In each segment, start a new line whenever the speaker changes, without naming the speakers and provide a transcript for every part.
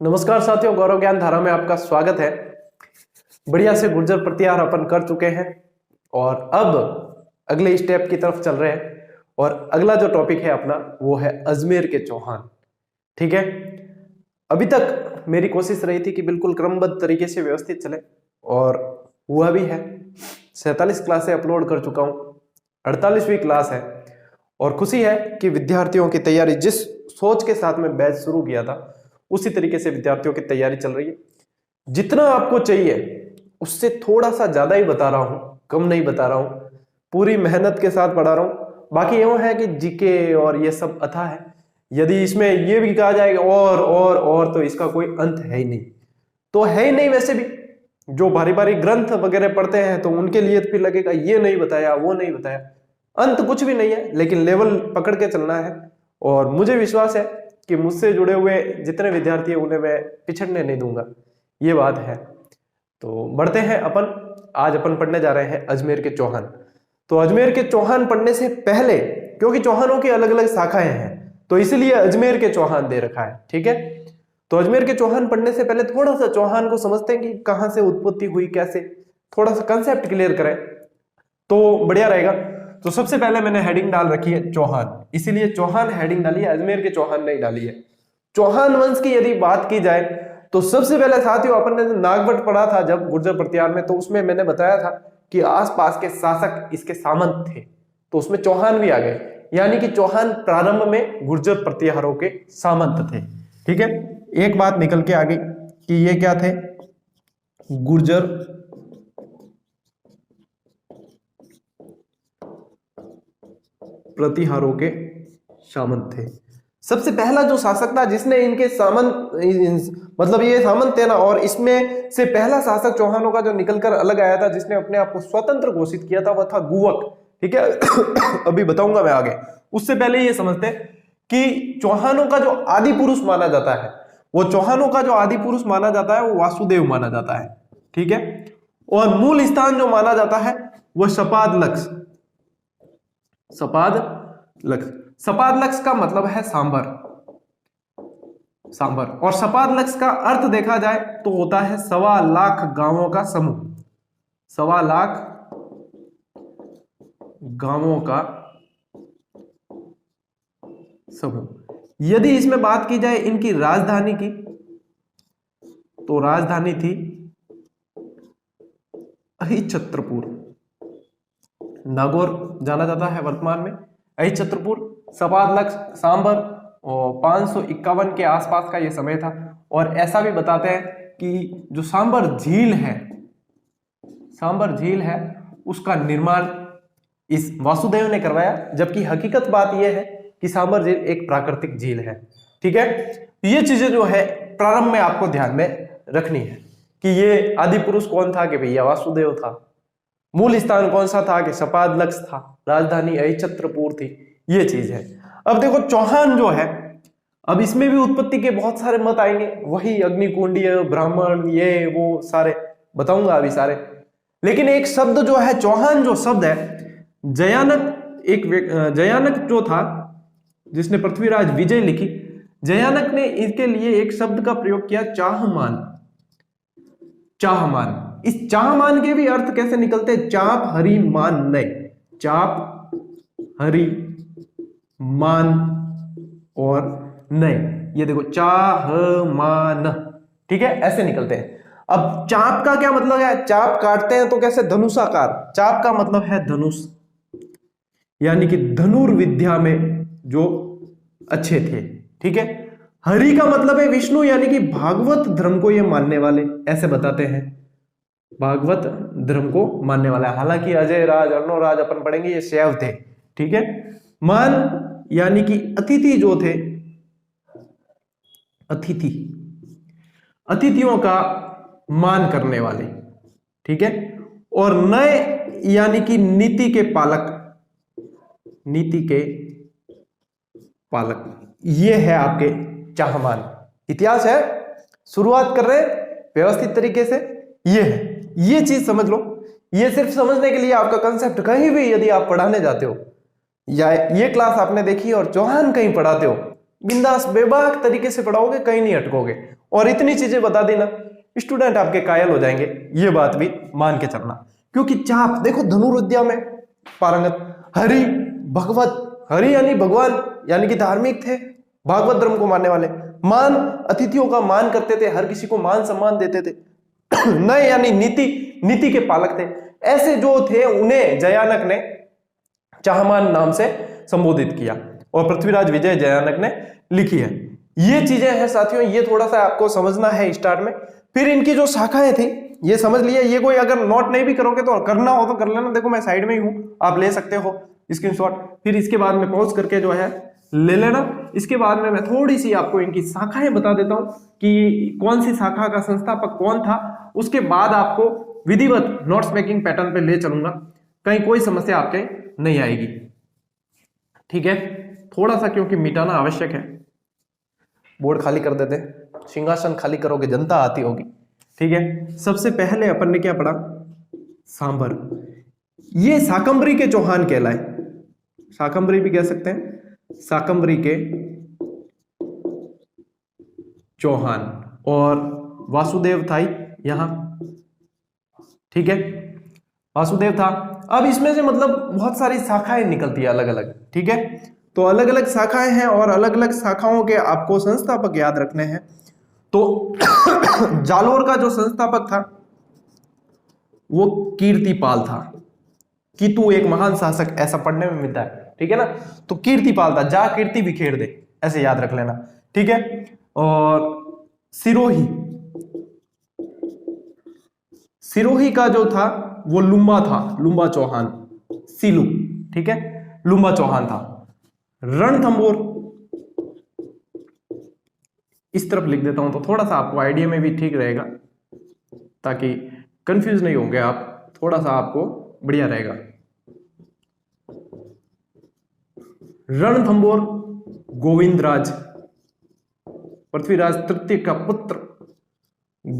नमस्कार साथियों, गौरव ज्ञान धारा में आपका स्वागत है। बढ़िया से गुर्जर प्रत्याहार अपन कर चुके हैं और अब अगले स्टेप की तरफ चल रहे हैं। और अगला जो टॉपिक है अपना वो है अजमेर के चौहान। ठीक है, अभी तक मेरी कोशिश रही थी कि बिल्कुल क्रमबद्ध तरीके से व्यवस्थित चले और हुआ भी है। 47 क्लासें अपलोड कर चुका हूँ, 48वीं क्लास है और खुशी है कि विद्यार्थियों की तैयारी जिस सोच के साथ में बैच शुरू किया था उसी तरीके से विद्यार्थियों की तैयारी चल रही है। जितना आपको चाहिए उससे थोड़ा सा ज्यादा ही बता रहा हूं, कम नहीं बता रहा हूं, पूरी मेहनत के साथ पढ़ा रहा हूं। बाकी यूं है कि जीके और ये सब अथा है, यदि इसमें ये भी कहा जाएगा और तो इसका कोई अंत है ही नहीं। तो है ही नहीं, वैसे भी जो भारी भारी ग्रंथ वगैरह पढ़ते हैं तो उनके लिए फिर लगेगा ये नहीं बताया वो नहीं बताया। अंत कुछ भी नहीं है, लेकिन लेवल पकड़ के चलना है। और मुझे विश्वास है कि मुझसे जुड़े हुए जितने विद्यार्थी हैं उन्हें मैं पिछड़ने नहीं दूंगा, ये बात है। तो बढ़ते हैं अपन। आज अपन पढ़ने जा रहे हैं अजमेर के चौहान। तो अजमेर के चौहान पढ़ने से पहले, क्योंकि चौहानों की अलग अलग शाखाएं हैं तो इसलिए अजमेर के चौहान दे रखा है। ठीक है, तो अजमेर के चौहान पढ़ने से पहले थोड़ा सा चौहान को समझते हैं कि कहां से उत्पत्ति हुई, कैसे, थोड़ा सा कंसेप्ट क्लियर करें तो बढ़िया रहेगा। तो सबसे पहले मैंने हेडिंग डाल रखी है चौहान, इसीलिए चौहान हेडिंग डाली है, अजमेर के चौहान नहीं डाली है। चौहान वंश की यदि बात की जाए तो सबसे पहले साथियों अपन ने नागवट पढ़ा था जब गुर्जर प्रत्याहार में, तो उसमें मैंने बताया था कि आसपास के शासक इसके सामंत थे, तो उसमें चौहान भी आ गए। यानी कि चौहान प्रारंभ में गुर्जर प्रत्याहारों के सामंत थे। ठीक है, एक बात निकल के आ गई कि ये क्या थे, गुर्जर प्रतिहारों के सामंत थे। सबसे पहला जो शासक था जिसने इनके सामंत, मतलब ये सामंत थे ना, और इसमें से पहला शासक चौहानों का जो निकलकर अलग आया था, जिसने अपने आप को स्वतंत्र घोषित किया था, वह था गुवक। ठीक है अभी बताऊंगा मैं आगे। उससे पहले ये समझते हैं कि चौहानों का जो आदि पुरुष माना जाता है, वो चौहानों का जो आदि पुरुष माना जाता है वो वासुदेव माना जाता है। ठीक है, और मूल स्थान जो माना जाता है वह सपादलक्ष। सपादलक्ष, सपादलक्ष का मतलब है सांबर, सांबर। और सपादलक्ष का अर्थ देखा जाए तो होता है 1.25 लाख गांवों का समूह, 1.25 लाख गांवों का समूह। यदि इसमें बात की जाए इनकी राजधानी की, तो राजधानी थी अहिछत्रपुर। नागौर जाना जाता है वर्तमान में, अहिछत्रपुर, सपादलक्ष, सांबर। और 551 के आसपास का ये समय था। और ऐसा भी बताते हैं कि जो सांबर झील है, सांबर झील है, उसका निर्माण इस वासुदेव ने करवाया, जबकि हकीकत बात यह है कि सांबर झील एक प्राकृतिक झील है। ठीक है, ये चीजें जो है प्रारंभ में आपको ध्यान में रखनी है कि ये आदि पुरुष कौन था, कि भैया वासुदेव था। मूल स्थान कौन सा था, कि सपादलक्ष था। राजधानी अहिछत्रपुर थी। ये चीज है। अब देखो चौहान जो है, अब इसमें भी उत्पत्ति के बहुत सारे मत आएंगे, वही अग्निकुंडीय, ब्राह्मण, ये वो सारे बताऊंगा अभी सारे। लेकिन एक शब्द जो है, चौहान जो शब्द है, जयानक, जयानक जो था जिसने पृथ्वीराज विजय लिखी, जयानक ने इसके लिए एक शब्द का प्रयोग किया, चाहमान। चाहमान, इस चाहमान के भी अर्थ कैसे निकलते हैं, चाप हरि मान नय, चाप हरि मान और नय, ये देखो चाहमान। ठीक है, ऐसे निकलते हैं। अब चाप का क्या मतलब है, चाप काटते हैं तो कैसे, धनुषाकार। चाप का मतलब है धनुष, यानी कि धनुर्विद्या में जो अच्छे थे। ठीक है, हरि का मतलब है विष्णु, यानी कि भागवत धर्म को ये मानने वाले, ऐसे बताते हैं, भागवत धर्म को मानने वाला है। हालांकि अजय राज, अर्णोराज अपन पढ़ेंगे, ये शैव थे। ठीक है, मान यानी कि अतिथि जो थे, अतिथि, अतिथियों का मान करने वाले। ठीक है, और नय यानी कि नीति के पालक, नीति के पालक। ये है आपके चाहमान। इतिहास है, शुरुआत कर रहे व्यवस्थित तरीके से। ये है, ये चीज समझ लो। ये सिर्फ समझने के लिए आपका कंसेप्ट कहीं भी यदि आप पढ़ाने जाते हो, या ये क्लास आपने देखी और चौहान कहीं पढ़ाते हो, बिंदास बेबाक तरीके से पढ़ाओगे, कहीं नहीं अटकोगे। और इतनी चीजें बता देना, स्टूडेंट आपके कायल हो जाएंगे, ये बात भी मान के चलना। क्योंकि चाप देखो धनुर्विद्या में पारंगत, हरि भगवत, हरि यानी भगवान यानी कि धार्मिक थे, भागवत धर्म को मानने वाले, मान अतिथियों का मान करते थे, हर किसी को मान सम्मान देते थे, नय यानी नीति के पालक थे। ऐसे जो थे उन्हें जयानक ने चाहमान नाम से संबोधित किया और पृथ्वीराज विजय जयानक ने लिखी है। ये चीजें हैं साथियों, ये थोड़ा सा आपको समझना है स्टार्ट में। फिर इनकी जो शाखाएं थी ये समझ लिया, ये कोई अगर नोट नहीं भी करोगे तो करना हो तो कर लेना, देखो मैं साइड में ही हूं, आप ले सकते हो स्क्रीनशॉट। फिर इसके बाद में पॉज करके जो है ले लेना। इसके बाद में मैं थोड़ी सी आपको इनकी शाखाएं बता देता हूं कि कौन सी शाखा का संस्थापक कौन था। उसके बाद आपको विधिवत नोट्स मेकिंग पैटर्न पे ले चलूंगा, कहीं कोई समस्या आपके नहीं आएगी, ठीक है। थोड़ा सा क्योंकि मिटाना आवश्यक है, बोर्ड खाली कर देते, सिंहासन खाली करोगे जनता आती होगी, ठीक है। सबसे पहले अपन ने क्या पढ़ा, सांबर, ये शाकंभरी के चौहान कहलाए, शाकंभरी भी कह सकते हैं, शाकंभरी के चौहान, और वासुदेव था यहां, ठीक है, वासुदेव था। अब इसमें से मतलब बहुत सारी शाखाएं निकलती है अलग अलग, ठीक है। तो अलग अलग शाखाएं हैं और अलग अलग शाखाओं के आपको संस्थापक याद रखने हैं। तो जालोर का जो संस्थापक था वो कीर्तिपाल था। कीतु एक महान शासक, ऐसा पढ़ने में मिलता है, ठीक है ना। तो कीर्तिपाल था, जा कीर्ति बिखेर दे, ऐसे याद रख लेना, ठीक है। और सिरोही का जो था वो लुम्बा था, लुम्बा चौहान, सीलू, ठीक है, लुम्बा चौहान था। रणथंबोर इस तरफ लिख देता हूं तो थोड़ा सा आपको आइडिया में भी ठीक रहेगा, ताकि कंफ्यूज नहीं होंगे आप, थोड़ा सा आपको बढ़िया रहेगा। रणथंबोर गोविंदराज, पृथ्वीराज तृतीय का पुत्र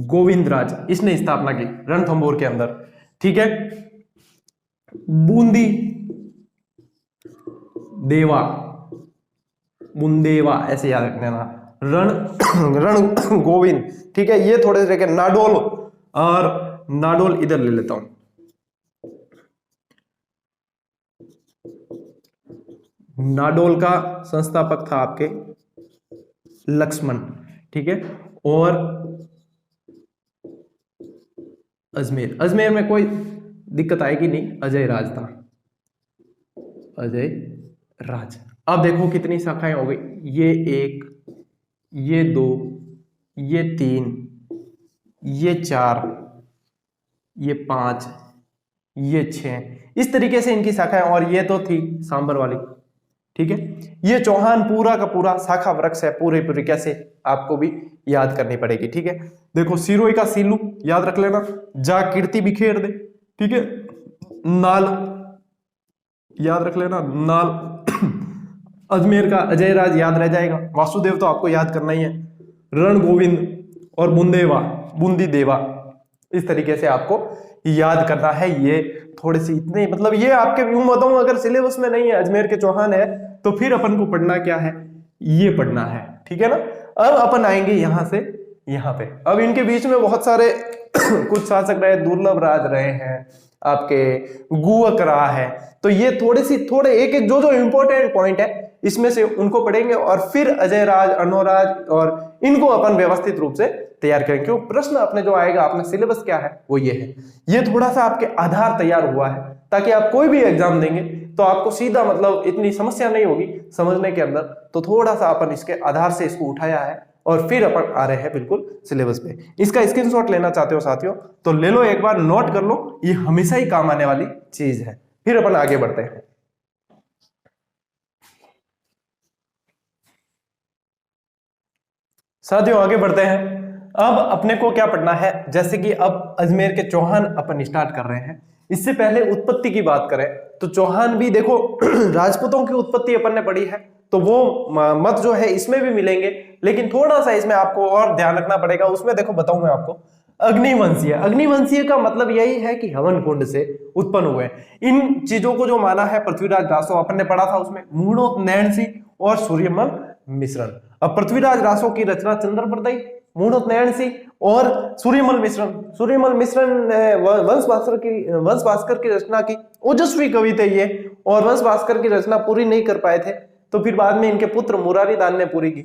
गोविंदराज, इसने स्थापना की रणथंबोर के अंदर, ठीक है। बूंदी देवा, बुंदेवा ऐसे याद रखना ना, रण गोविंद, ठीक है। ये थोड़े से नाडोल, और नाडोल इधर ले लेता हूं, नाडोल का संस्थापक था आपके लक्ष्मण, ठीक है। और अजमेर, अजमेर में कोई दिक्कत आएगी नहीं, अजय राज था, अजय राज। अब देखो कितनी शाखाएं हो गई, ये 1, ये 2, ये 3, ये 4, ये 5, ये 6, इस तरीके से इनकी शाखाएं। और ये तो थी सांबर वाली, ठीक है। ये चौहान पूरा का पूरा शाखा वृक्ष है, पूरी कैसे आपको भी याद करनी पड़ेगी, ठीक है। देखो सिरोही का सीलू याद रख लेना, जा कीर्ति बिखेर दे, ठीक है। नाल याद रख लेना, नाल। अजमेर का अजय राज याद रह जाएगा, वासुदेव तो आपको याद करना ही है, रण गोविंद और बुंदेवा, बूंदी देवा, इस तरीके से आपको याद करना है। ये थोड़े से इतने, मतलब ये आपके यूं बताऊं अगर सिलेबस में नहीं है, अजमेर के चौहान है, तो फिर अपन को पढ़ना क्या है, ये पढ़ना है, ठीक है ना। अब अपन आएंगे यहां से यहां पे। अब इनके बीच में बहुत सारे कुछ शासक रहे, दुर्लभ राज रहे हैं, आपके गुवक रहा है। तो ये थोड़े एक एक जो इंपॉर्टेंट पॉइंट है इसमें से उनको पढ़ेंगे, और फिर अजय राज, अर्णोराज, और इनको अपन व्यवस्थित रूप से तैयार करेंगे। क्यों प्रश्न अपने जो आएगा, अपना सिलेबस क्या है वो ये है। ये थोड़ा सा आपके आधार तैयार हुआ है, ताकि आप कोई भी एग्जाम देंगे तो आपको सीधा मतलब इतनी समस्या नहीं होगी समझने के अंदर। तो थोड़ा सा अपन इसके आधार से इसको उठाया है, और फिर अपन आ रहे हैं बिल्कुल सिलेबस पे। इसका स्क्रीनशॉट लेना चाहते हो साथियों तो ले लो, एक बार नोट कर लो, ये हमेशा ही काम आने वाली चीज है। फिर अपन आगे बढ़ते हैं। साथियों आगे बढ़ते हैं। अब अपने को क्या पढ़ना है, जैसे कि अब अजमेर के चौहान अपन स्टार्ट कर रहे हैं। इससे पहले उत्पत्ति की बात करें तो चौहान भी देखो राजपूतों की उत्पत्ति अपन ने पढ़ी है, तो वो मत जो है इसमें भी मिलेंगे, लेकिन थोड़ा सा इसमें आपको और ध्यान रखना पड़ेगा। उसमें देखो बताऊं मैं आपको, अग्निवंशीय, अग्निवंशीय का मतलब यही है कि हवन कुंड से उत्पन्न हुए। इन चीजों को जो माना है पृथ्वीराज दासो अपन ने पढ़ा था, उसमें मूणोत नैणसी और सूर्यमल मिश्रण। अब पृथ्वीराज रासो की रचना चंद्रप्रदयी, मूढ़ोत्नयनसी और सूर्यमल मिश्रण। सूर्यमल मिश्रण ने वंश भास्कर की रचना की। ओजस्वी कवि थे ये, और वंश भास्कर की रचना पूरी नहीं कर पाए थे, तो फिर बाद में इनके पुत्र मुरारी दान ने पूरी की।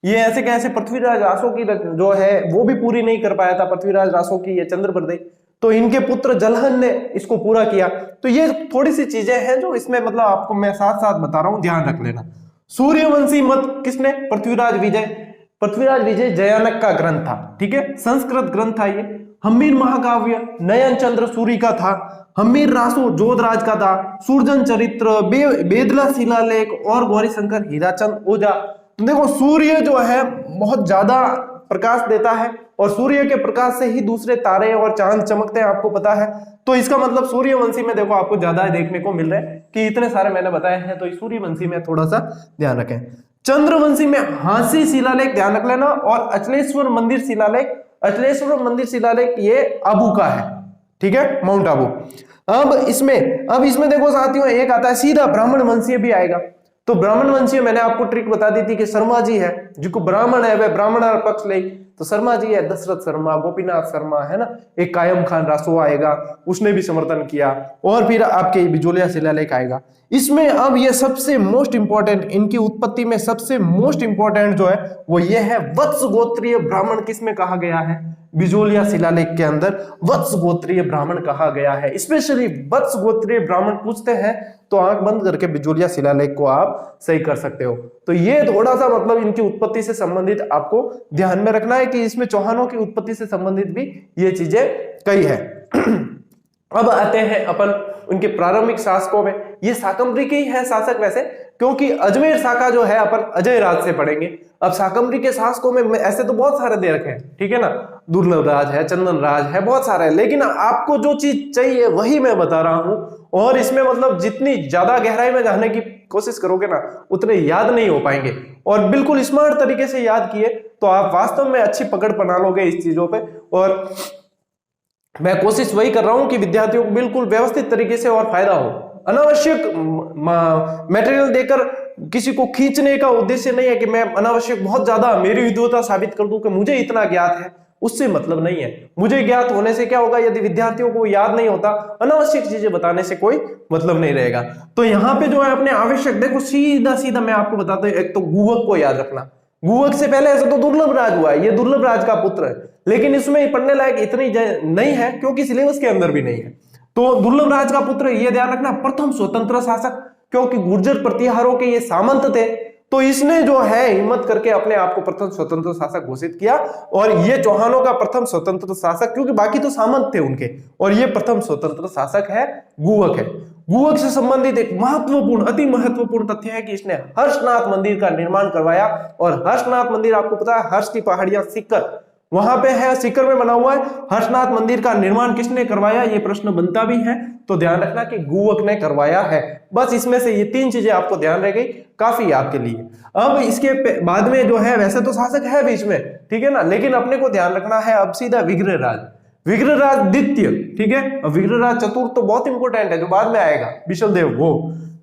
ये ऐसे कैसे पृथ्वीराज रासो की जो है वो भी पूरी नहीं कर पाया था, पृथ्वीराज रासो की ये चंद्रप्रदयी, तो इनके पुत्र जलहन ने इसको पूरा किया। तो ये थोड़ी सी चीजें हैं जो इसमें मतलब आपको मैं साथ साथ बता रहा हूं, ध्यान रख लेना। सूर्यवंशी मत किसने? पृथ्वीराज विजय। पृथ्वीराज विजय जयानक का ग्रंथ था, ठीक है, संस्कृत ग्रंथ था ये। हम्मीर महाकाव्य नयन चंद्र सूरी का था। हम्मीर रासो जोधराज का था। सूर्जन चरित्र, बेदला शिलालेख और गौरीशंकर हीराचंद ओझा। तो देखो सूर्य जो है बहुत ज्यादा प्रकाश देता है, और सूर्य के प्रकाश से ही दूसरे तारे और चांद चमकते हैं, आपको पता है। तो इसका मतलब सूर्यवंशी में देखो आपको ज्यादा देखने को मिल रहा है कि इतने सारे मैंने बताए हैं, तो सूर्यवंशी में थोड़ा सा ध्यान रखें। चंद्रवंशी में हांसी शिलालेख ध्यान रख लेना, और अचलेश्वर मंदिर शिलालेख, अचलेश्वर मंदिर शिलालेख ये आबू का है, ठीक है, माउंट आबू। अब इसमें देखो साथियों, एक आता है सीधा ब्राह्मण वंशीय भी आएगा। तो ब्राह्मण वंशीय मैंने आपको ट्रिक बता दी थी कि शर्मा जी है, जिनको ब्राह्मण है वह ब्राह्मण पक्ष ले, तो शर्मा जी है, दशरथ शर्मा, गोपीनाथ शर्मा है ना, एक कायम खान रासो आएगा, उसने भी समर्थन किया, और फिर आपके बिजोलिया शिलालेख आएगा। इसमें अब ये सबसे मोस्ट इंपॉर्टेंट, इनकी उत्पत्ति में सबसे मोस्ट इंपॉर्टेंट जो है वो ये है, वत्स गोत्रीय ब्राह्मण किसमें कहा गया है? बिजोलिया शिलालेख के अंदर वत्स गोत्रीय ब्राह्मण कहा गया है। स्पेशली वत्स गोत्रीय ब्राह्मण पूछते हैं तो आंख बंद करके बिजोलिया शिलालेख को आप सही कर सकते हो। तो ये थोड़ा सा मतलब इनकी उत्पत्ति से संबंधित आपको ध्यान में रखना है कि इसमें चौहानों की उत्पत्ति से संबंधित भी ये चीजें कई है। अब आते हैं अपन उनके प्रारंभिक शासकों में। ये शाकंभरी के ही है शासक वैसे, क्योंकि अजमेर शाखा जो है अपन अजय राज से पढ़ेंगे। अब शाकंभरी के शासकों में ऐसे तो बहुत सारे दे रखे हैं, ठीक है ना, दुर्लभ राज है, चंदन राज है, बहुत सारे है, लेकिन आपको जो चीज चाहिए वही मैं बता रहा हूं। और इसमें मतलब जितनी ज्यादा गहराई में जाने की कोशिश करोगे ना, उतने याद नहीं हो पाएंगे, और बिल्कुल स्मार्ट तरीके से याद किए तो आप वास्तव में अच्छी पकड़ बना लोगे इस चीजों पे। और मैं कोशिश वही कर रहा हूं कि विद्यार्थियों को बिल्कुल व्यवस्थित तरीके से और फायदा हो। अनावश्यक मटेरियल देकर किसी को खींचने का उद्देश्य नहीं है कि मैं अनावश्यक बहुत ज्यादा मेरी विद्वता साबित कर दूं कि मुझे इतना ज्ञात है, उससे मतलब नहीं है। मुझे ज्ञात होने से क्या होगा, यदि विद्यार्थियों को याद नहीं होता, अनावश्यक चीजें बताने से कोई मतलब नहीं रहेगा। तो यहाँ पे जो है अपने आवश्यक, देखो सीधा सीधा मैं आपको बताता हूँ, एक तो गुहक को याद रखना। गुहक से पहले ऐसा तो दुर्लभ राज हुआ है, ये दुर्लभ राज का पुत्र है, लेकिन इसमें पढ़ने लायक इतनी नहीं है क्योंकि सिलेबस के अंदर भी नहीं है। तो दुर्लभ राज का पुत्र, ये ध्यान रखना, प्रथम स्वतंत्र शासक, क्योंकि गुर्जर प्रतिहारों के ये सामंत थे, तो इसने जो है हिम्मत करके अपने आप को प्रथम स्वतंत्र शासक घोषित किया। और ये चौहानों का प्रथम स्वतंत्र शासक, क्योंकि बाकी तो सामंत थे उनके, और ये प्रथम स्वतंत्र शासक है, गुहक है। गुहक से संबंधित एक महत्वपूर्ण, अति महत्वपूर्ण तथ्य है कि इसने हर्षनाथ मंदिर का निर्माण करवाया। और हर्षनाथ मंदिर आपको पता है, हर्ष की पहाड़ियां सीकर वहां पे है, सीकर में बना हुआ है। हर्षनाथ मंदिर का निर्माण किसने करवाया, ये प्रश्न बनता भी है, तो ध्यान रखना कि गुहक ने करवाया है। बस इसमें से ये तीन चीजें आपको ध्यान रह गई, काफी आपके लिए। अब इसके बाद में जो है, वैसे तो शासक है बीच में, ठीक है ना, लेकिन अपने को ध्यान रखना है अब सीधा विग्रहराज, विग्रहराज द्वितीय, ठीक है। विग्रहराज चतुर्थ तो बहुत इंपॉर्टेंट है, जो बाद में आएगा, विशलदेव वो।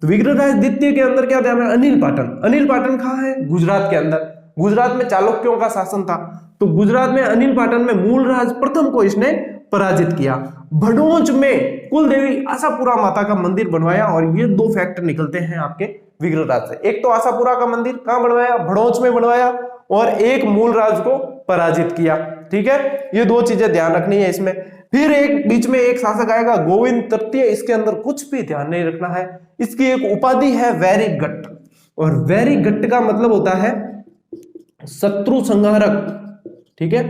तो विग्रहराज द्वितीय के अंदर क्या ध्यान है, अनिल पाटन। अनिल पाटन कहाँ है, गुजरात के अंदर। गुजरात में चालुक्यों का शासन था, तो गुजरात में अनिल पाटन में मूलराज प्रथम को इसने पराजित किया। भड़ोच में कुल देवी आशापुरा माता का मंदिर बनवाया, और ये दो फैक्ट निकलते हैं आपके विग्रहराज से। एक तो आशापुरा का मंदिर कहां बनवाया, भड़ोच में बनवाया, और एक मूलराज को पराजित किया, ठीक है। ये दो चीजें ध्यान रखनी है इसमें। फिर एक बीच में एक शासक आएगा गोविंद तृतीय, इसके अंदर कुछ भी ध्यान नहीं रखना है। इसकी एक उपाधि है वैरीगट्ट, और वैरीगट्ट का मतलब होता है शत्रु संहारक, ठीक है,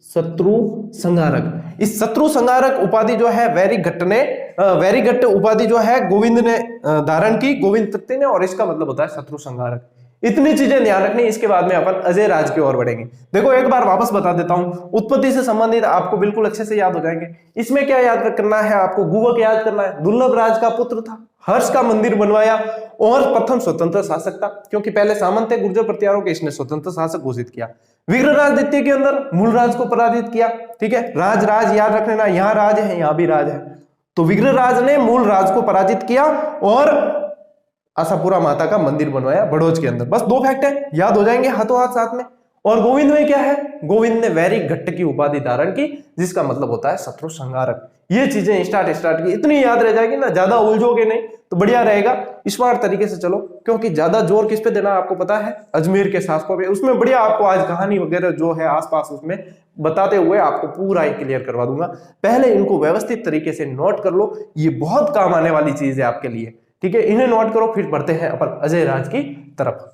शत्रु संहारक। इस शत्रु संहारक उपाधि जो है वैरीगट्ट उपाधि जो है गोविंद ने धारण की, गोविंद तृतीय ने, और इसका मतलब होता है शत्रु संहारक। इतनी चीजें ध्यान रखनी, इसके बाद में अपन अजय राज की ओर बढ़ेंगे। देखो एक बार वापस बता देता हूं, उत्पत्ति से संबंधित आपको बिल्कुल अच्छे से याद हो जाएंगे। इसमें क्या याद करना है आपको, गुहक याद करना है, दुर्लभ राज का पुत्र था, हर्ष का मंदिर बनवाया, और प्रथम स्वतंत्र शासक था, क्योंकि पहले सामंत थे गुर्जर प्रतिहारों के, इसने स्वतंत्र शासक घोषित किया। विग्रहराज द्वितीय के अंदर मूलराज को पराजित किया, ठीक है। राज राज याद रख लेना, यहां राज है, यहां भी राज है। तो विग्रहराज ने मूलराज को पराजित किया, और आशापुरा माता का मंदिर बनवाया बड़ोज के अंदर। बस 2 फैक्ट है, याद हो जाएंगे हाथों हाथ साथ में। और गोविंद में क्या है, गोविंद ने वैरी घट्ट की उपाधि धारण की, जिसका मतलब होता है शत्रु संहारक। ये चीजें स्टार्ट की इतनी याद रह जाएगी ना, ज्यादा उलझोगे नहीं तो बढ़िया रहेगा। स्मार्ट तरीके से चलो, क्योंकि ज्यादा जोर किस पे देना आपको पता है, अजमेर के शासकों पे। उसमें बढ़िया आपको आज कहानी वगैरह जो है आसपास उसमें बताते हुए आपको पूरा ही क्लियर करवा दूंगा। पहले इनको व्यवस्थित तरीके से नोट कर लो, ये बहुत काम आने वाली चीज है आपके लिए, ठीक है। इन्हें नोट करो, फिर बढ़ते हैं अपन अजय राज की तरफ।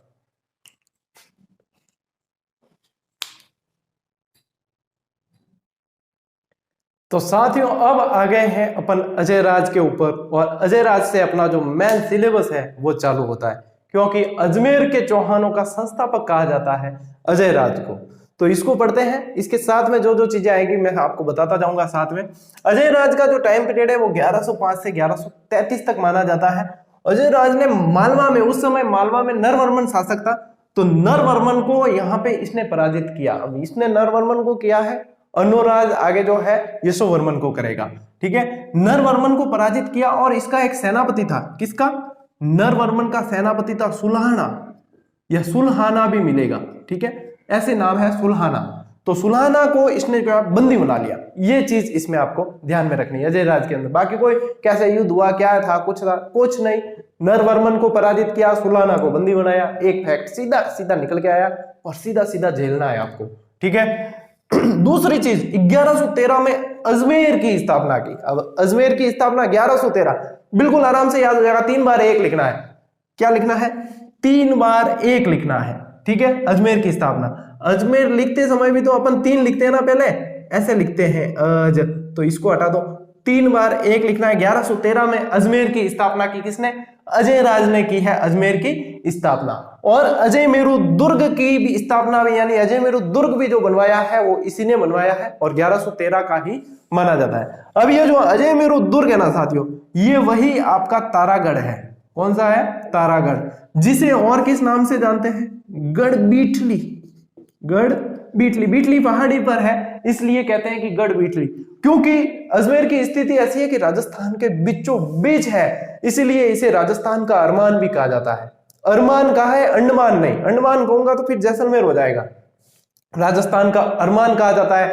तो साथियों अब आ गए हैं अपन अजय राज के ऊपर, और अजय राज से अपना जो मेन सिलेबस है वो चालू होता है, क्योंकि अजमेर के चौहानों का संस्थापक कहा जाता है अजय राज को। तो इसको पढ़ते हैं, इसके साथ में जो जो चीजें आएगी मैं आपको बताता जाऊंगा साथ में। अजय राज का जो टाइम पीरियड है वो 1105 से 1133 तक माना जाता है। अजय राज ने मालवा में, उस समय मालवा में नरवर्मन शासक था, तो नरवर्मन को यहाँ पे इसने पराजित किया। अब इसने नरवर्मन को किया है, अनुराज आगे जो है यशोवर्मन को करेगा, ठीक है। नरवर्मन को पराजित किया, और इसका एक सेनापति था, किसका, नरवर्मन का सेनापति था सुल्हाना, यह सुल्हाना भी मिलेगा, ठीक है, ऐसे नाम है सुल्हाना। तो सुल्हाना को इसने जो है बंदी बना लिया। ये चीज इसमें आपको ध्यान में रखनी है अजय राज के अंदर। बाकी कोई कैसे युद्ध हुआ, क्या था, कुछ नहीं। नरवर्मन को पराजित किया, सुल्हाना को बंदी बनाया, एक फैक्ट सीधा सीधा निकल के आया, और सीधा सीधा झेलना है आपको, ठीक है। दूसरी चीज, 1113 में अजमेर की स्थापना की। अब अजमेर की स्थापना 1113, बिल्कुल आराम से याद हो जाएगा, 3 बार 1 लिखना है। क्या लिखना है, 3 बार 1 लिखना है, ठीक है। अजमेर की स्थापना, अजमेर लिखते समय भी तो अपन 3 लिखते हैं ना, पहले ऐसे लिखते हैं अज, तो इसको हटा दो, 3 बार 1 लिखना है। 1113 में अजमेर की स्थापना की किसने, अजय राज ने की है अजमेर की स्थापना। और अजय मेरु दुर्ग की भी स्थापना भी, यानी अजय मेरु दुर्ग भी जो बनवाया है वो इसी ने बनवाया है, और 1113 का ही माना जाता है। अब ये जो अजय मेरु दुर्ग है ना साथियों, ये वही आपका तारागढ़ है। कौन सा है, तारागढ़, जिसे और किस नाम से जानते हैं, गढ़बीठली। गढ़बीठली, बीठली पहाड़ी पर है इसलिए कहते हैं कि गढ़बीठली, क्योंकि अजमेर की स्थिति ऐसी है कि राजस्थान के बीचों बीच है, इसीलिए इसे राजस्थान का अरमान भी कहा जाता है। अरमान कहा है, अंडमान नहीं, अंडमान कहूंगा तो फिर जैसलमेर हो जाएगा। राजस्थान का अरमान कहा जाता है,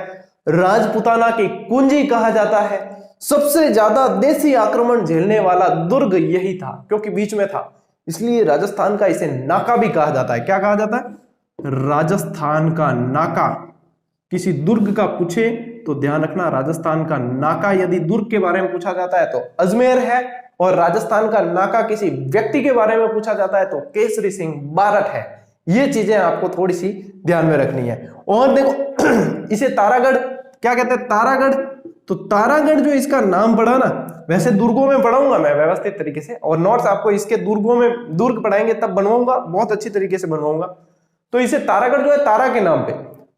राजपुताना की कुंजी कहा जाता है। सबसे ज्यादा देसी आक्रमण झेलने वाला दुर्ग यही था, क्योंकि बीच में था, इसलिए राजस्थान का इसे नाका भी कहा जाता है। क्या कहा जाता है, राजस्थान का नाका। किसी दुर्ग का पूछे तो ध्यान रखना, राजस्थान का नाका यदि दुर्ग के बारे में पूछा जाता है तो अजमेर है, और राजस्थान का नाका किसी व्यक्ति के बारे में पूछा जाता है तो केसरी सिंह बारठ है। ये चीजें आपको थोड़ी सी ध्यान में रखनी है। और देखो इसे तारागढ़ क्या कहते हैं, तारागढ़। तो तारागढ़ जो इसका नाम पड़ा ना, वैसे दुर्गों में पढ़ाऊंगा मैं व्यवस्थित तरीके से, और नोट्स आपको इसके दुर्गों में दुर्ग पढ़ाएंगे तब बनवाऊंगा, बहुत अच्छी तरीके से बनवाऊंगा। तो इसे तारागढ़ जो है तारा के नाम पे,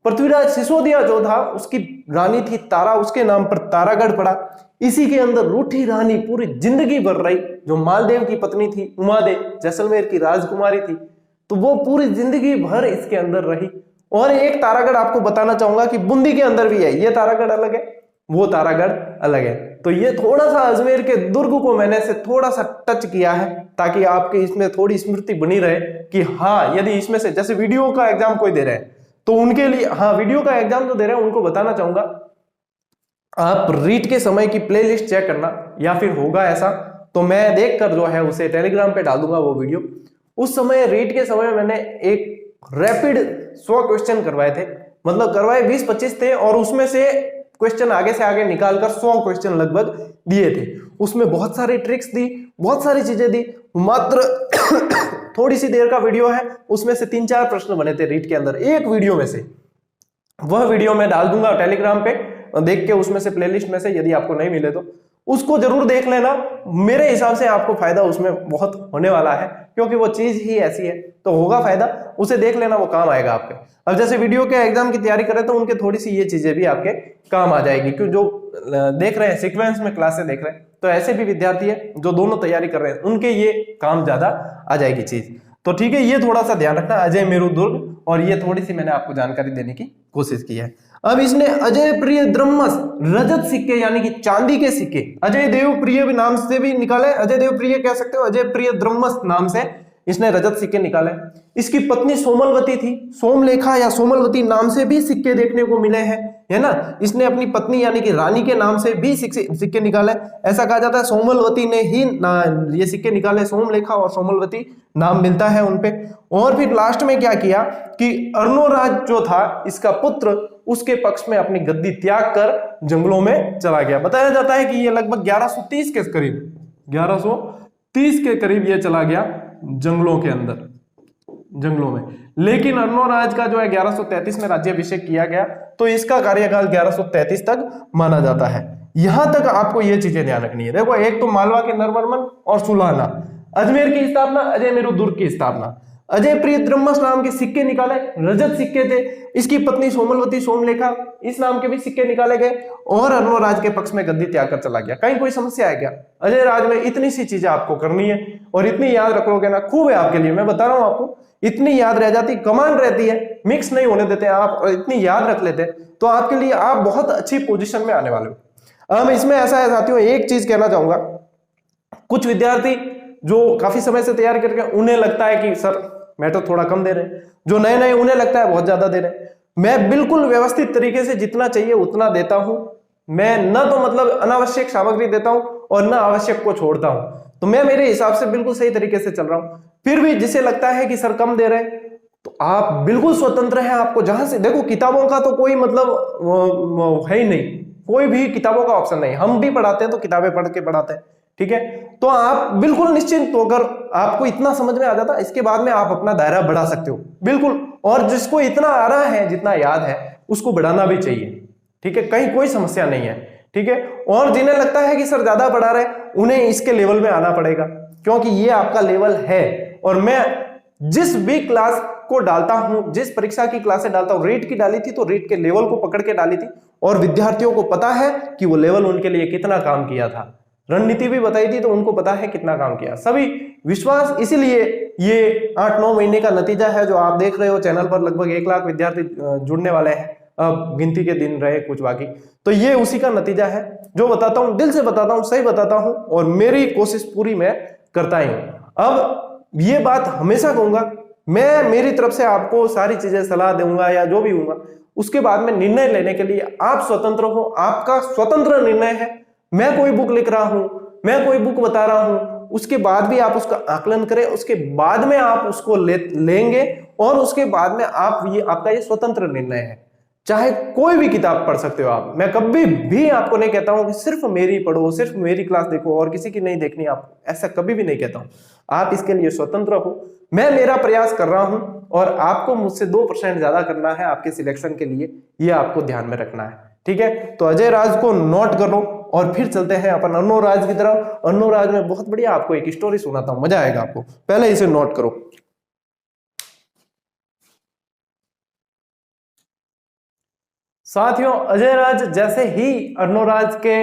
पृथ्वीराज सिसोदिया जो था उसकी रानी थी तारा, उसके नाम पर तारागढ़ पड़ा। इसी के अंदर रूठी रानी पूरी जिंदगी भर रही, जो मालदेव की पत्नी थी, उमादेव जैसलमेर की राजकुमारी थी, तो वो पूरी जिंदगी भर इसके अंदर रही। और एक तारागढ़ आपको बताना चाहूंगा कि बूंदी के अंदर भी है, ये तारागढ़ अलग है, वो तारागढ़ अलग है। तो ये थोड़ा सा अजमेर के दुर्ग को मैंने से थोड़ा सा टच किया है, ताकि आपके इसमें थोड़ी स्मृति बनी रहे कि हाँ, यदि इसमें से जैसे वीडियो का एग्जाम कोई दे रहे हैं तो उनके लिए, हाँ वीडियो का एग्जाम जो दे रहे हैं उनको बताना चाहूंगा, आप रीट के समय की प्लेलिस्ट चेक करना, या फिर होगा ऐसा तो मैं देखकर जो है उसे टेलीग्राम पे डाल दूंगा वो वीडियो। उस समय रीट के समय मैंने एक रैपिड 100 क्वेश्चन करवाए थे, मतलब करवाए 20-25 थे, और उसमें से क्वेश्चन आगे से आगे निकालकर 100 क्वेश्चन लगभग दिए थे। उसमें बहुत सारी ट्रिक्स दी, बहुत सारी चीजें दी, मात्र थोड़ी सी देर का वीडियो है, उसमें से 3-4 प्रश्न बने थे रीट के अंदर एक वीडियो में से। वह वीडियो मैं डाल दूंगा टेलीग्राम पे, देख के उसमें से प्लेलिस्ट में से, यदि आपको नहीं मिले तो उसको जरूर देख लेना। मेरे हिसाब से आपको फायदा उसमें बहुत होने वाला है, क्योंकि वो चीज ही ऐसी है, तो होगा फायदा, उसे देख लेना, वो काम आएगा आपके। अब जैसे वीडियो के एग्जाम की तैयारी करें तो उनके थोड़ी सी ये चीजें भी आपके काम आ जाएगी, क्योंकि जो देख रहे हैं सीक्वेंस में क्लासेस देख रहे हैं, तो ऐसे भी विद्यार्थी है जो दोनों तैयारी कर रहे हैं, उनके ये काम ज्यादा आ जाएगी चीज। तो ठीक है, ये थोड़ा सा ध्यान रखना, अजय मेरु दुर्ग, और ये थोड़ी सी मैंने आपको जानकारी देने की कोशिश की है। अब इसने अजय प्रिय द्रह्मस रजत सिक्के यानी कि चांदी के सिक्के, अजय देव प्रिय नाम से भी निकाले, अजय देव प्रिय कह सकते हो, अजय प्रिय द्रह्मस नाम से इसने रजत सिक्के निकाले। इसकी पत्नी सोमलवती थी, सोमलेखा या सोमलवती नाम से भी सिक्के देखने को मिले हैं, है ना। इसने अपनी पत्नी यानी कि रानी के नाम से भी सिक्के निकाले। ऐसा कहा जाता है सोमलवती ने ही ये सिक्के निकाले, सोमलेखा और सोमलवती नाम मिलता है उनपे। और फिर लास्ट में क्या किया कि अर्णोराज जो था इसका पुत्र, उसके पक्ष में अपनी गद्दी त्याग कर जंगलों में चला गया। बताया जाता है कि ये लगभग 1130 के करीब, 1130 के करीब ये चला गया जंगलों के अंदर, जंगलों में। लेकिन अर्णोराज का जो है 1133 में राज्याभिषेक किया गया, तो इसका कार्यकाल 1133 तक माना जाता है। यहां तक आपको ये चीजें ध्यान रखनी है। देखो, एक तो मालवा के नरवर्मन और सुलाना, अजमेर की स्थापना, अजय मेरु दुर्ग की स्थापना, अजय प्रिय द्रह्मस नाम के सिक्के निकाले, रजत सिक्के थे। इसकी पत्नी सोमलवती सोमलेखा इस नाम के भी सिक्के निकाले गए, और अर्णोराज के पक्ष में गद्दी त्याग कर चला गया। कहीं कोई समस्या है क्या? अजय राज में इतनी सी चीजें आपको करनी है, और इतनी याद रख लोगे ना, खूब है आपके लिए। मैं बता रहा हूं आपको, इतनी याद रह जाती, कमांड रहती है, मिक्स नहीं होने देते आप, और इतनी याद रख लेते तो आपके लिए आप बहुत अच्छी पोजीशन में आने वाले हो। अब इसमें ऐसा है साथियों, एक चीज कहना चाहूंगा, कुछ विद्यार्थी जो काफी समय से तैयार करके, उन्हें लगता है कि सर मैं तो थोड़ा कम दे रहे हैं, जो नए नए उन्हें लगता है बहुत ज्यादा दे रहे हैं। मैं बिल्कुल व्यवस्थित तरीके से जितना चाहिए उतना देता हूं। मैं न तो मतलब अनावश्यक सामग्री देता हूं और न आवश्यक को छोड़ता हूं। तो मैं मेरे हिसाब से बिल्कुल सही तरीके से चल रहा हूं। फिर भी जिसे लगता है कि सर कम दे रहे हैं, तो आप बिल्कुल स्वतंत्र हैं। आपको जहां से देखो, किताबों का तो कोई मतलब है ही नहीं, कोई भी किताबों का ऑप्शन नहीं। हम भी पढ़ाते हैं तो किताबें पढ़ के पढ़ाते हैं, ठीक है। तो आप बिल्कुल निश्चिंत होकर, आपको इतना समझ में आ जाता है, इसके बाद में आप अपना दायरा बढ़ा सकते हो बिल्कुल। और जिसको इतना आ रहा है, जितना याद है, उसको बढ़ाना भी चाहिए, ठीक है, कहीं कोई समस्या नहीं है, ठीक है। और जिन्हें लगता है कि सर ज्यादा पढ़ा रहे, उन्हें इसके लेवल में आना पड़ेगा, क्योंकि ये आपका लेवल है। और मैं जिस भी क्लास को डालता हूं, जिस परीक्षा की क्लासें डालता हूं, रीट की डाली थी तो रीट के लेवल को पकड़ के डाली थी, और विद्यार्थियों को पता है कि वो लेवल उनके लिए कितना काम किया था। रणनीति भी बताई थी तो उनको पता है कितना काम किया। सभी विश्वास, इसीलिए ये 8-9 महीने का नतीजा है जो आप देख रहे हो चैनल पर। लगभग 1 लाख विद्यार्थी जुड़ने वाले हैं, अब गिनती के दिन रहे कुछ बाकी, तो ये उसी का नतीजा है। जो बताता हूं दिल से बताता हूं, सही बताता हूं, और मेरी कोशिश पूरी मैं करता ही हूं। अब ये बात हमेशा कहूंगा, मैं मेरी तरफ से आपको सारी चीजें सलाह दूंगा या जो भी होगा, उसके बाद में निर्णय लेने के लिए आप स्वतंत्र हो, आपका स्वतंत्र निर्णय है। मैं कोई बुक लिख रहा हूं, मैं कोई बुक बता रहा हूं, उसके बाद भी आप उसका आकलन करें, उसके बाद में आप उसको लेंगे, और उसके बाद में आपका ये स्वतंत्र निर्णय है। चाहे कोई भी किताब पढ़ सकते हो आप। मैं कभी भी आपको नहीं कहता हूं कि सिर्फ मेरी पढ़ो, सिर्फ मेरी क्लास देखो और किसी की नहीं देखनी आप, ऐसा कभी भी नहीं कहता हूं। आप इसके लिए स्वतंत्र हो। मैं मेरा प्रयास कर रहा हूं, और आपको मुझसे 2% ज्यादा करना है आपके सिलेक्शन के लिए, ये आपको ध्यान में रखना है, ठीक है। तो अजय राज को नोट कर लो, और फिर चलते हैं अपन अर्णोराज की तरफ। अर्णोराज में बहुत बढ़िया आपको एक स्टोरी सुनाता हूं, मजा आएगा आपको। पहले इसे नोट करो। साथियों, अजय राज जैसे ही अर्णोराज के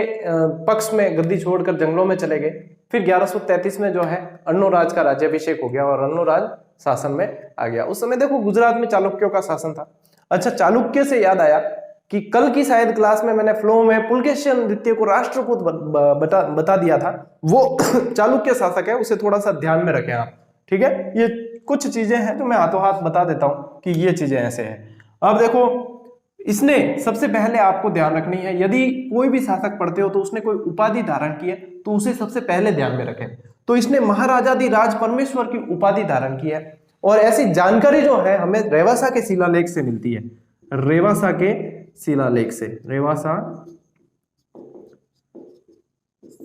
पक्ष में गद्दी छोड़कर जंगलों में चले गए, फिर 1133 में जो है अर्णोराज का राज्याभिषेक हो गया और अर्णोराज शासन में आ गया। उस समय देखो गुजरात में चालुक्यों का शासन था। अच्छा, चालुक्य से याद आया कि कल की शायद क्लास में मैंने फ्लो में पुलकेशिन द्वितीय को राष्ट्रकूट बता दिया था, वो चालुक्य शासक है, उसे थोड़ा सा ध्यान में रखें आप, ठीक है। ये कुछ चीजें हैं जो मैं हाथों हाथ बता देता हूं कि ये चीजें ऐसे हैं। अब देखो, इसने सबसे पहले आपको ध्यान रखनी है, यदि कोई भी शासक पढ़ते हो तो उसने कोई उपाधि धारण की है तो उसे सबसे पहले ध्यान में रखें। तो इसने महाराजाधिराज परमेश्वर की उपाधि धारण की है, और ऐसी जानकारी जो है हमें रेवासा के शिलालेख से मिलती है। रेवासा के शिलालेख से, रेवासा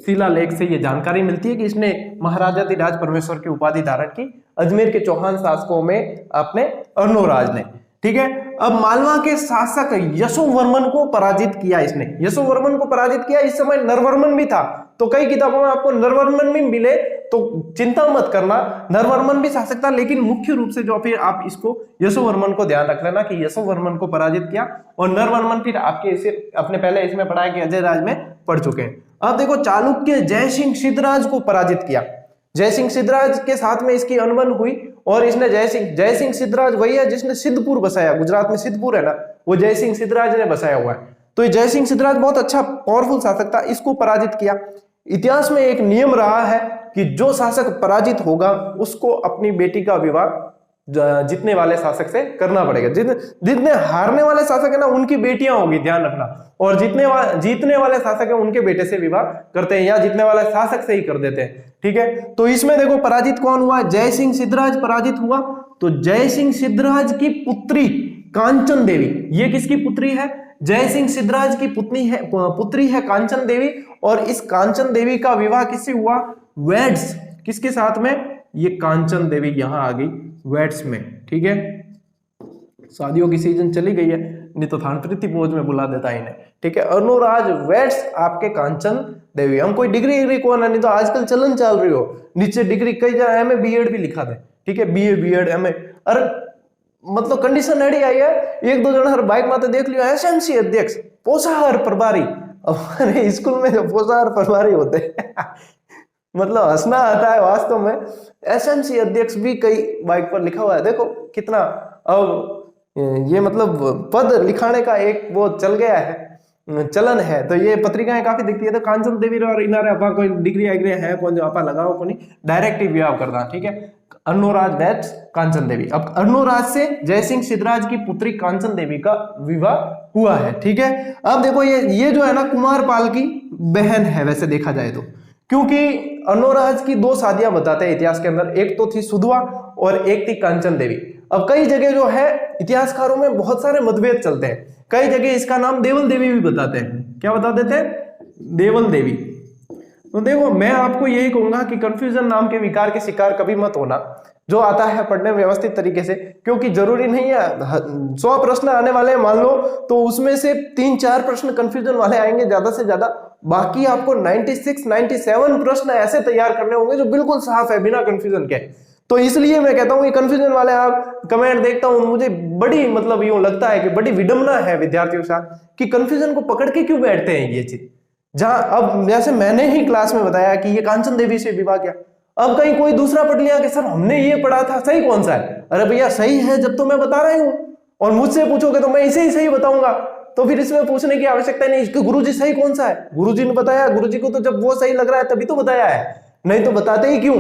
शिलालेख से ये जानकारी मिलती है कि इसने महाराजाधिराज परमेश्वर की उपाधि धारण की अजमेर के चौहान शासकों में अपने अर्णोराज ने, ठीक है। अब मालवा के शासक यशोवर्मन को पराजित किया इसने, यशोवर्मन को पराजित किया। इस समय नरवर्मन भी था, तो कई किताबों में आपको नरवर्मन भी मिले तो चिंता मत करना, नरवर्मन भी शासक था, लेकिन मुख्य रूप से जो फिर आप इसको यशोवर्मन को ध्यान रख लेना कि यशोवर्मन को पराजित किया, और नरवर्मन फिर आपके इसे अपने पहले इसमें पढ़ाया कि अजय राज में पढ़ चुके हैं। अब देखो, चालुक्य जय सिंह सिद्धराज को पराजित किया। जय सिंह सिद्धराज के साथ में इसकी अनबन हुई, और इसने जय सिंह सिद्धराज वही है जिसने सिद्धपुर बसाया, गुजरात में सिद्धपुर है ना, वो जय सिंह सिद्धराज ने बसाया हुआ है। तो ये जय सिंह सिद्धराज बहुत अच्छा पावरफुल शासक था, इसको पराजित किया। इतिहास में एक नियम रहा है कि जो शासक पराजित होगा उसको अपनी बेटी का विवाह जीतने वाले शासक से करना पड़ेगा। जितने हारने वाले शासक है ना उनकी बेटियां होगी, ध्यान रखना, और जीतने वाले शासक है उनके बेटे से विवाह करते हैं या जीतने वाले शासक से ही कर देते हैं। ठीक है, तो इसमें देखो पराजित कौन हुआ, जय सिंह सिद्धराज पराजित हुआ। तो जय सिंह सिद्धराज की पुत्री कांचन देवी, ये किसकी पुत्री है, जय सिंह सिद्धराज की पुत्री है कांचन देवी। और इस कांचन देवी का विवाह किससे हुआ, वेड्स, किसके साथ में, ये कांचन देवी यहां आ गई वेड्स में। ठीक है, शादियों की सीजन चली गई है, नहीं तो थान प्रीति भोज में बुला देता इन्हें। ठीक है, अनुराज वेड्स आपके कांचन देवी। हम कोई डिग्री को ना, नहीं तो आजकल चलन चल रही हो नीचे डिग्री कई जगह एमए बीएड भी लिखा दे। ठीक है, बीए बीएड एमए, अरे मतलब कंडीशन रेडी आई है। एक दो जन हर बाइक माते देख लियो एसएमसी अध्यक्ष, पोषाहार प्रभारी। हमारे स्कूल में जो पोषाहार प्रभारी होते हैं मतलब हंसना आता है वास्तव में। एसएमसी अध्यक्ष भी कई बाइक पर लिखा हुआ है, देखो कितना अब ये मतलब पद लिखाने का एक वो चल गया है, चलन है। तो ये पत्रिकाएं काफी दिखती है। तो कांचन देवी और इनारे आपा कोई डिग्री आग्री है कौन जो आपा लगाओ को नहीं, डायरेक्ट ही विवाह करना। ठीक है, अर्णोराज वेड्स कांचन देवी। अब अर्णोराज से जय सिंह सिद्धराज की पुत्री कांचन देवी का विवाह हुआ है। ठीक है, अब देखो ये जो है ना कुमारपाल की बहन है वैसे देखा जाए तो, क्योंकि अर्णोराज की दो शादियां बताते हैं इतिहास के अंदर, एक तो थी सुधवा और एक थी कांचन देवी। अब कई जगह जो है इतिहासकारों में बहुत सारे मतभेद चलते हैं, कई जगह इसका नाम देवल देवी भी बताते हैं। क्या बता देते हैं, देवल देवी। तो देखो मैं आपको यही कहूंगा कि कंफ्यूजन नाम के विकार के शिकार कभी मत होना, जो आता है पढ़ने व्यवस्थित तरीके से, क्योंकि जरूरी नहीं है 100 प्रश्न आने वाले हैं मान लो, तो उसमें से 3-4 प्रश्न कंफ्यूजन वाले आएंगे ज्यादा से ज्यादा, बाकी आपको 96-97 प्रश्न ऐसे तैयार करने होंगे जो बिल्कुल साफ है बिना कंफ्यूजन के। तो इसलिए मैं कहता हूं कि कंफ्यूजन वाले आप कमेंट देखता हूं, मुझे बड़ी मतलब यूं लगता है कि बड़ी विडंबना है विद्यार्थियों के साथ कि कंफ्यूजन को पकड़ के क्यों बैठते हैं ये चीज। जहां अब जैसे मैंने ही क्लास में बताया कि ये कांचन देवी से विवाह किया, अब कहीं कोई दूसरा पढ़ लिया कि सर हमने ये पढ़ा था, सही कौन सा है। अरे भैया सही है जब तो मैं बता रही हूं, और मुझसे पूछोगे तो मैं इसे ही सही बताऊंगा, तो फिर इसमें पूछने की आवश्यकता नहीं इसके गुरुजी सही कौन सा है, गुरुजी ने बताया, गुरुजी को तो जब वो सही लग रहा है तभी तो बताया है, नहीं तो बताते ही क्यों।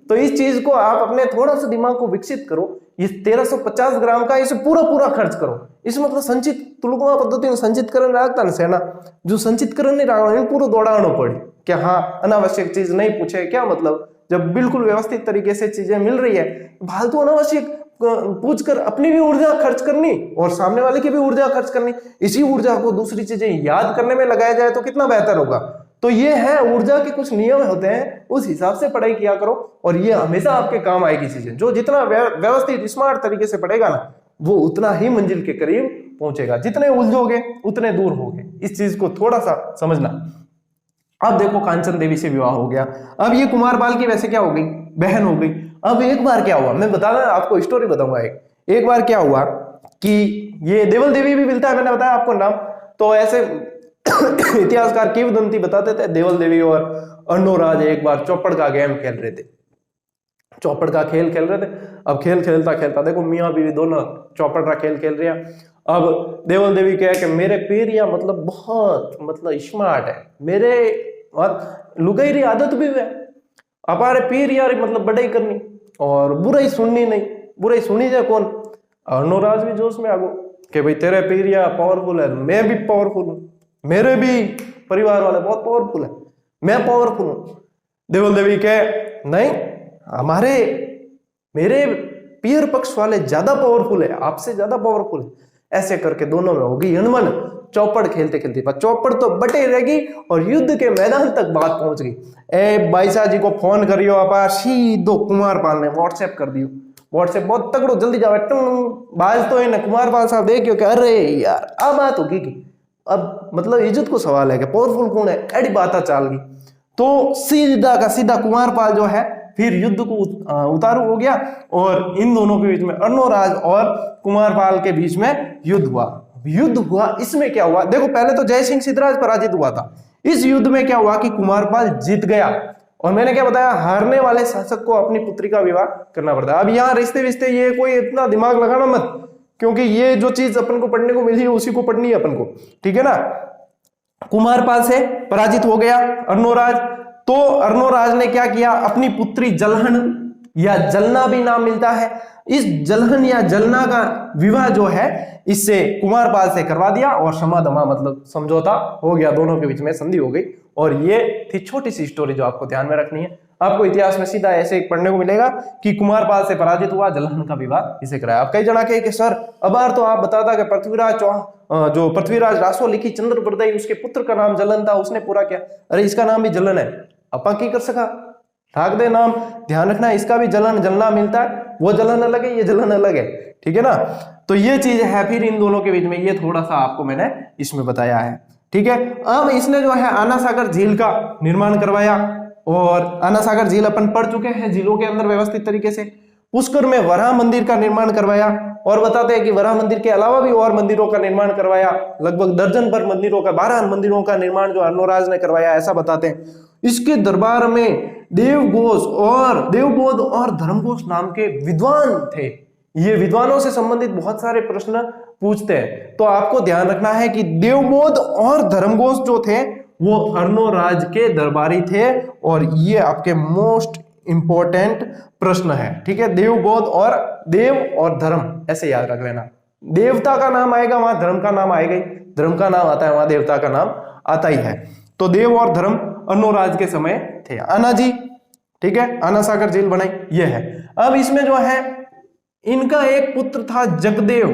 तो इस चीज को आप अपने थोड़ा सा दिमाग को विकसित करो। इस 1350 ग्राम का इसे पूरा खर्च करो। इस मतलब संचित तुलुकमा पद्धति में संचित करण राखता ना सेना, जो संचित करण नहीं रहा पूरा दौड़ाना पड़े क्या, हाँ अनावश्यक चीज नहीं पूछे क्या मतलब, जब बिल्कुल व्यवस्थित तरीके से चीजें मिल रही है, फालतू अनावश्यक पूछकर अपनी भी ऊर्जा खर्च करनी और सामने वाले की भी ऊर्जा खर्च करनी, इसी ऊर्जा को दूसरी चीजें याद करने में लगाया जाए तो कितना बेहतर होगा। तो ये है ऊर्जा के कुछ नियम होते हैं, उस हिसाब से पढ़ाई किया करो और ये हमेशा आपके काम आएगी चीजें। जो जितना व्यवस्थित स्मार्ट तरीके से पढ़ेगा ना वो उतना ही मंजिल के करीब पहुंचेगा, जितने उलझोगे उतने दूर होगे। इस चीज को थोड़ा सा समझना। अब देखो कांचन देवी से विवाह हो गया, अब ये कुमारपाल की वैसे क्या हो गई, बहन हो गई। अब एक बार क्या हुआ, मैं बताना आपको स्टोरी बताऊंगा। एक बार क्या हुआ कि ये देवल देवी भी मिलता है, मैंने बताया आपको नाम, तो ऐसे इतिहासकार किंवदंती बताते थे देवल देवी और अर्णोराज एक बार चौपड़ का गेम खेल रहे थे, चौपड़ का खेल खेल रहे थे। अब खेल खेलता खेलता देखो मियाँ बीवी दोनों चौपड़ का खेल खेल रहे हैं। अब देवल देवी क्या है कि मेरे पेरिया मतलब बहुत मतलब स्मार्ट है, मेरे लुगाई आदत भी है, हमारे पीर यार मतलब बड़ाई करनी और बुराई सुननी नहीं, बुराई सुनी जाए कौन। अर्णोराज भी जोश में आगो कि भाई तेरे पीरिया पावरफुल है, मैं भी पावरफुल हूं, मेरे भी परिवार वाले बहुत पावरफुल है, मैं पावरफुल हूं। देवल देवी कहे नहीं, हमारे मेरे पीर पक्ष वाले ज्यादा पावरफुल है, आपसे ज्यादा पावरफुल है। ऐसे करके दोनों में होगी अनबन। चौपड़ खेलते खेलते पर चौपड़ तो बटे रहेगी और युद्ध के मैदान तक बात पहुंच गई। ए बाईसा जी को फोन करियो, आप सीधो कुमारपाल ने व्हाट्सएप कर दियो, व्हाट्सएप बहुत तगड़ो जल्दी जावे बाज तो है कुमारपाल साहब देखियो कि अरे यार अब बात होगी कि अब मतलब इज्जत को सवाल है कि पावरफुल कौन है, एडी बात चाल गई। तो सीधा का सीधा कुमारपाल जो है फिर युद्ध को उतारू हो गया और इन दोनों के बीच में अर्णोराज और कुमारपाल के बीच में युद्ध हुआ। इसमें क्या हुआ देखो, पहले तो जय सिंह सिद्धराज पराजित हुआ था, इस युद्ध में क्या हुआ कि कुमारपाल जीत गया और मैंने क्या बताया, हारने वाले शासक को अपनी पुत्री का विवाह करना पड़ता है। अब यहाँ रिश्ते विश्ते ये कोई इतना दिमाग लगाना मत, क्योंकि ये जो चीज अपन को पढ़ने को मिली है उसी को पढ़नी है अपन को, ठीक है ना। कुमारपाल से पराजित हो गया अर्णोराज, तो अर्णोराज ने क्या किया, अपनी पुत्री जलहन या जलना भी नाम मिलता है, इस जलहन या जलना का विवाह जो है इससे कुमारपाल से करवा दिया और समादमा मतलब समझौता हो गया, दोनों के बीच में संधि हो गई। और ये थी छोटी सी स्टोरी जो आपको ध्यान में रखनी है। आपको इतिहास में सीधा ऐसे पढ़ने को मिलेगा कि कुमारपाल से पराजित हुआ, जलहन का विवाह इसे कराया। आप कई जना कहे कि सर अबार तो आप बताता कि पृथ्वीराज चौहान, जो पृथ्वीराज रासो लिखी चंद्रप्रदयी, उसके पुत्र का नाम जलन था, उसने पूरा किया। अरे इसका नाम भी जलन है, अपा की कर सका, ठाक दे नाम, ध्यान रखना इसका भी जलन जलना मिलता है, वो जलन अलग है, ये जलन अलग है, ठीक है ना। तो ये चीज है फिर इन दोनों के बीच में, ये थोड़ा सा आपको मैंने इसमें बताया है, ठीक है। अब इसने जो है आना सागर झील का निर्माण करवाया, और आना सागर झील अपन पढ़ चुके हैं, झीलों के अंदर व्यवस्थित तरीके से। पुष्कर में वराह मंदिर का निर्माण करवाया, और बताते हैं कि वराह मंदिर के अलावा भी और मंदिरों का निर्माण करवाया, लगभग दर्जन पर मंदिरों का, 12 मंदिरों का निर्माण जो अर्णोराज ने करवाया, ऐसा बताते हैं। इसके दरबार में देवघोष और धर्मघोष नाम के विद्वान थे। ये विद्वानों से संबंधित बहुत सारे प्रश्न पूछते हैं, तो आपको ध्यान रखना है कि देवबोध और धर्मघोष जो थे वो अर्णोराज के दरबारी थे, और ये आपके मोस्ट इंपॉर्टेंट प्रश्न है, ठीक है। देवबोध और देव और धर्म ऐसे याद रख लेना, देवता का नाम आएगा वहां धर्म का नाम आएगा ही, धर्म का नाम आता है वहां देवता का नाम आता ही है। तो देव और धर्म अर्णोराज के समय थे। आना जी, ठीक है, आना सागर झील बनाई, ये है। अब इसमें जो है इनका एक पुत्र था जगदेव।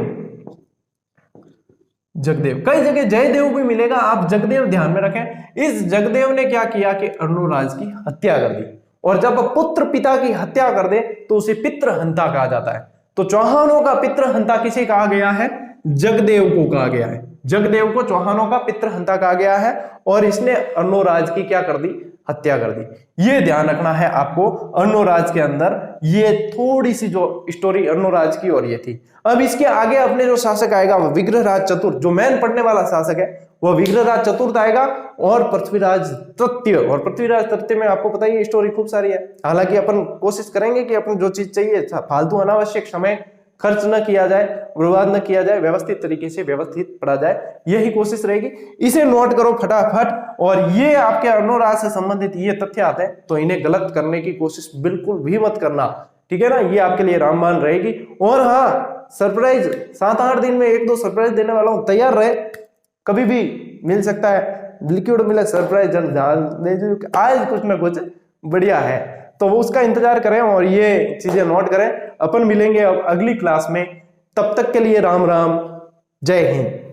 कई जगह जयदेव भी मिलेगा, आप जगदेव ध्यान में रखें। इस जगदेव ने क्या किया कि अर्णोराज की हत्या कर दी, और जब पुत्र पिता की हत्या कर दे तो उसे पितृहंता कहा जाता है। तो चौहानों का पितृहंता किसे कहा गया है, जगदेव को कहा गया है। जगदेव को चौहानों का पितृहंता कहा गया है, और इसने अर्णोराज की क्या कर दी, हत्या कर दी। ये ध्यान रखना है आपको अर्णोराज के अंदर, ये थोड़ी सी जो स्टोरी अर्णोराज की और ये थी। अब इसके आगे अपने जो शासक आएगा वो विग्रहराज चतुर्थ, जो मेन पढ़ने वाला शासक है वो विग्रहराज चतुर्थ आएगा, और पृथ्वीराज तृतीय। और पृथ्वीराज तृतीय में आपको पता ही स्टोरी खूब सारी है। हालांकि अपन कोशिश करेंगे कि अपन जो चीज चाहिए फालतू अनावश्यक समय खर्च न किया जाए, बर्बाद न किया जाए, व्यवस्थित तरीके से व्यवस्थित पढ़ा जाए, यही कोशिश रहेगी। इसे नोट करो फटाफट। और ये आपके अर्णोराज से संबंधित ये तथ्य आते हैं तो इन्हें गलत करने की कोशिश बिल्कुल भी मत करना, ठीक है ना। ये आपके लिए रामबाण रहेगी। और हाँ, सरप्राइज 7-8 दिन में 1-2 सरप्राइज देने वाला हूं, तैयार रहे, कभी भी मिल सकता है, लिक्विड मिले सरप्राइज, आज कुछ ना कुछ बढ़िया है, तो वो उसका इंतजार करें और ये चीजें नोट करें। अपन मिलेंगे अब अगली क्लास में, तब तक के लिए राम राम, जय हिंद।